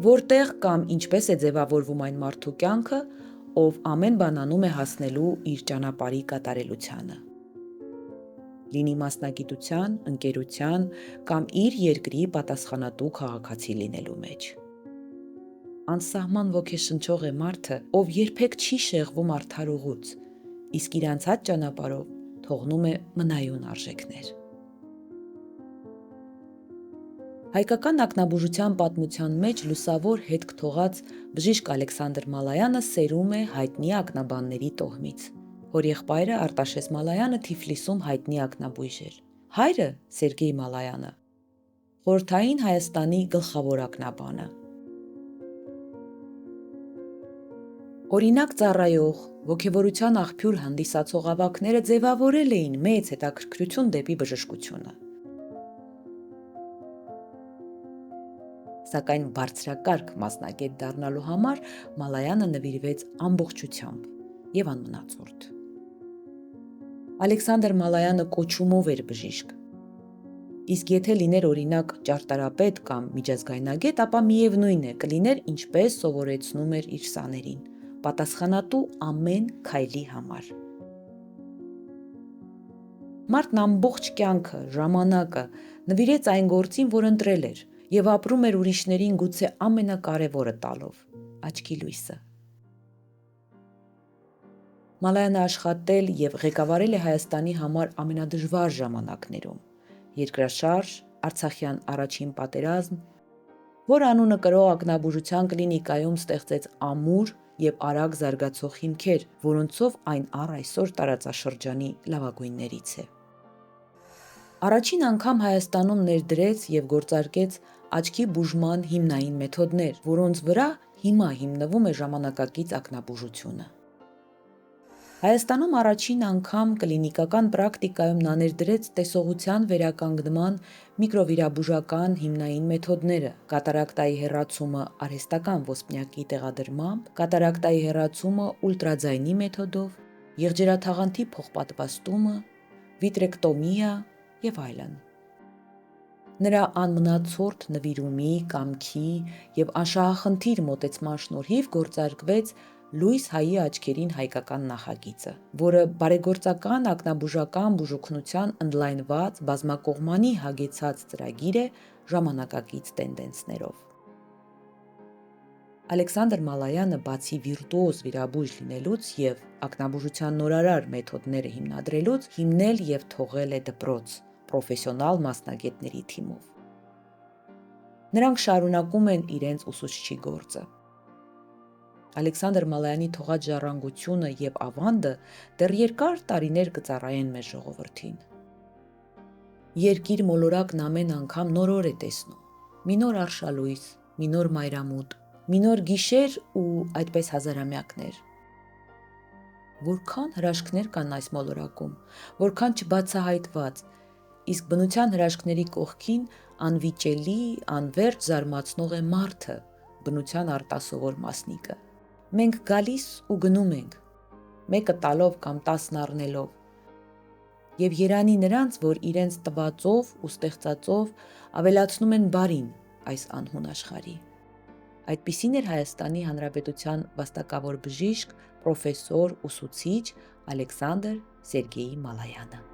որտեղ կամ ինչպես է ձևավորվում այն մարդու կյանքը, ով ամեն բան անում է հասնելու իր ճանապարհի կատարելությանը։ Լինի մասնագիտության, ընկերության կամ իր երկրի պատասխանատու քաղաքացի լինելու մեջ։ Անսահման ոգեշնչող է մարդը, ով երբեք չի շեղվում արդար ուղուց, իսկ իր անցած ճանապարհով թողնում է մնայուն արժեքներ։ Հայկական ակնաբուժության պատմության մեջ լուսավոր հետք թողած բժիշկ Ալեքսանդր Մալայանը սերում է հայտնի ակնաբանների տոհմից։ Հորեղբայրը Արտաշես Մալայանը Թիֆլիսում հայտնի ակնաբույժ էր։ Հայրը Սերգեյ Մալայանը խորհրդային Հայաստանի գլխավոր ակնաբանը։ Օրինակ ծառայող, ոգևորության աղբյուր հանդիսացող ավագները ձևավորել էին մեծ հետաքրքրություն դեպի բժշկությունը։ Սակայն բարձրակարգ մասնագետ դառնալու համար Մալայանը նվիրվեց ամբողջությամբ եւ անմնացորդ։ Ալեքսանդր Մալայանը կոչումով էր բժիշկ։ Իսկ եթե լիներ օրինակ ճարտարապետ կամ միջազգայնագետ, ապա միևնույն է, կլիներ ինչպես սովորեցնում էր իր սաներին, պատասխանատու ամեն քայլի համար։ Մարդն ամբողջ կյանքը, ժամանակը նվիրեց այն գործին, որ ընտրել էր, եւ ապրում էր ուրիշներին գուցե ամենակարևորը տալով՝ աչքի լույսը։ Մալայանը աշխատել եւ ղեկավարել է Հայաստանի համար ամենադժվար ժամանակներում՝ երկրաշարժ, Արցախյան առաջին պատերազմ, որ անունը կրող ակնաբուժության կլինիկայում ստեղծեց ամուր եւ արագ զարգացող հիմքեր, որոնցով այն առ այսօր տարածաշրջանի լավագույններից է։ Առաջին անգամ Հայաստանում ներդրեց եւ գործարկեց աչքի բուժման հիմնային մեթոդներ, որոնց վրա հիմա հիմնվում է ժամանակակից ակնաբուժությունը։ Հայաստանում առաջին անգամ կլինիկական պրակտիկայում նա ներդրեց տեսողության վերականգնման միկրովիրաբուժական հիմնային մեթոդները՝ կատարակտայի հեռացումը արհեստական ոսպնյակի տեղադրմամբ, կատարակտայի հեռացումը ուլտրաձայնի մեթոդով, եղջերաթաղանթի փոխպատվաստումը, վիտրեկտոմիա եւ այլն։ Նրա անմնացորդ նվիրումի, կամքի եւ անշահախնդիր մոտեցման շնորհիվ գործարկվեց Լույս Հայի աչքերին հայկական նախագիծը, որը բարեգործական ակնաբուժական բուժօգնության ընդլայնված բազմակողմանի հագեցած ծրագիր է ժամանակակից տենդենսներով։ Ալեքսանդր Մալայանը բացի վիրտուոզ վիրաբույժ լինելուց եւ ակնաբուժության նորարար մեթոդները հիմնադրելուց, հիմնել եւ թողել է դպրոց պրոֆեսիոնալ մասնագետների թիմով։ Նրանք շարունակում են իրենց ուսուցչի գործը։ Ալեքսանդր Մալայանի թողած ժառանգությունը եւ ավանդը դեռ երկար տարիներ կծառայեն մեր ժողովրդին։ Երկիր մոլորակն ամեն անգամ նորոր է տեսնում։ Մի նոր արշալույս, մի նոր մայրամուտ, մի նոր գիշեր ու այդպես հազարամյակներ։ Որքան հրաշքներ կան այս մոլորակում, որքան չբացահայտված, իսկ բնության հրաշքների կողքին անվիճելի, անվերջ զարմացնող է մարդը, բնության արտասովոր մասնիկը։ Մենք գալիս ու գնում ենք, մեկը տալով կամ 10 առնելով, եւ երանի նրանց, որ իրենց տվածով ու ստեղծածով ավելացնում են բարին այս անհուն աշխարհի։ Այդպիսին էր Հայաստանի Հանրապետության վաստակավոր բժիշկ, պրոֆեսոր, ուսուցիչ Ալեքսանդր Սերգեյ Մալայանը։